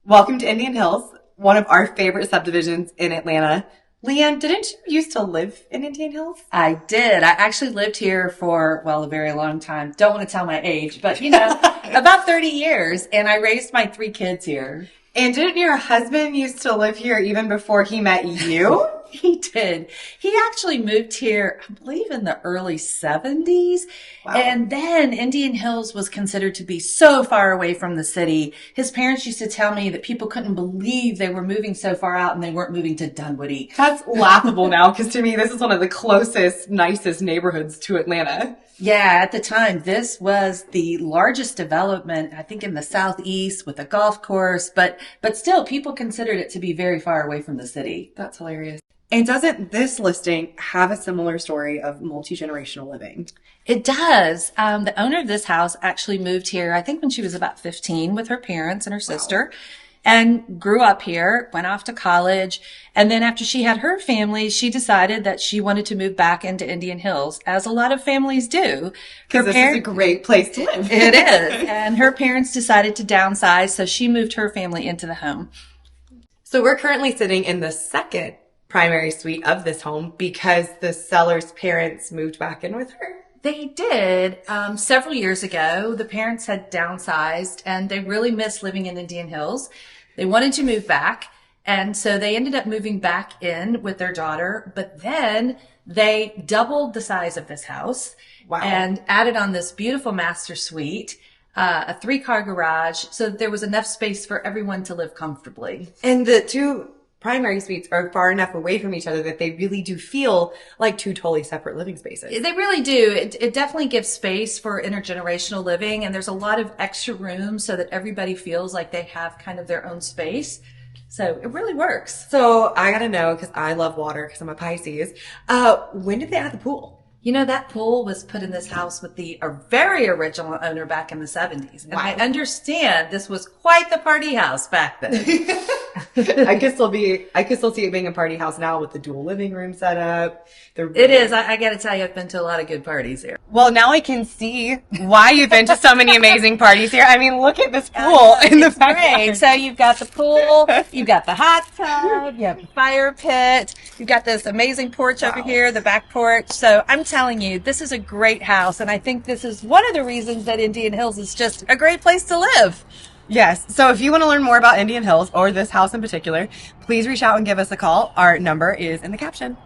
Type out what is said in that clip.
Welcome to Indian Hills, one of our favorite subdivisions in Atlanta. Leanne, didn't you used to live in Indian Hills? I did. I actually lived here for, a very long time. Don't want to tell my age, but about 30 years. And I raised my 3 kids here. And didn't your husband used to live here even before he met you? He did. He actually moved here, I believe, in the early 70s. Wow. And then Indian Hills was considered to be so far away from the city. His parents used to tell me that people couldn't believe they were moving so far out and they weren't moving to Dunwoody. That's laughable now, because to me, this is one of the closest, nicest neighborhoods to Atlanta. Yeah, at the time, this was the largest development, I think, in the southeast with a golf course, but still, people considered it to be very far away from the city. That's hilarious. And doesn't this listing have a similar story of multi-generational living? It does. The owner of this house actually moved here, I think, when she was about 15 with her parents and her sister. And grew up here, went off to college. And then after she had her family, she decided that she wanted to move back into Indian Hills, as a lot of families do. Because this is a great place to live. It is. And her parents decided to downsize, so she moved her family into the home. So we're currently sitting in the second primary suite of this home because the seller's parents moved back in with her. They did. Several years ago, the parents had downsized and they really missed living in Indian Hills. They wanted to move back. And so they ended up moving back in with their daughter, but then they doubled the size of this house. Wow. And added on this beautiful master suite, a 3-car garage, so that there was enough space for everyone to live comfortably. And the 2 primary suites are far enough away from each other that they really do feel like 2 totally separate living spaces. They really do. It definitely gives space for intergenerational living, and there's a lot of extra room so that everybody feels like they have kind of their own space. So it really works. So I gotta know, because I love water, because I'm a Pisces, when did they add the pool? That pool was put in this house with the very original owner back in the 70s. And Wow. I understand this was quite the party house back then. I could still see it being a party house now with the dual living room set up. It is. I got to tell you, I've been to a lot of good parties here. Well, now I can see why you've been to so many amazing parties here. I mean, look at this pool in the backyard. Great. So you've got the pool, you've got the hot tub, you have the fire pit, you've got this amazing porch over here, the back porch. So I'm telling you, this is a great house, and I think this is one of the reasons that Indian Hills is just a great place to live. Yes. So if you want to learn more about Indian Hills or this house in particular, please reach out and give us a call. Our number is in the caption.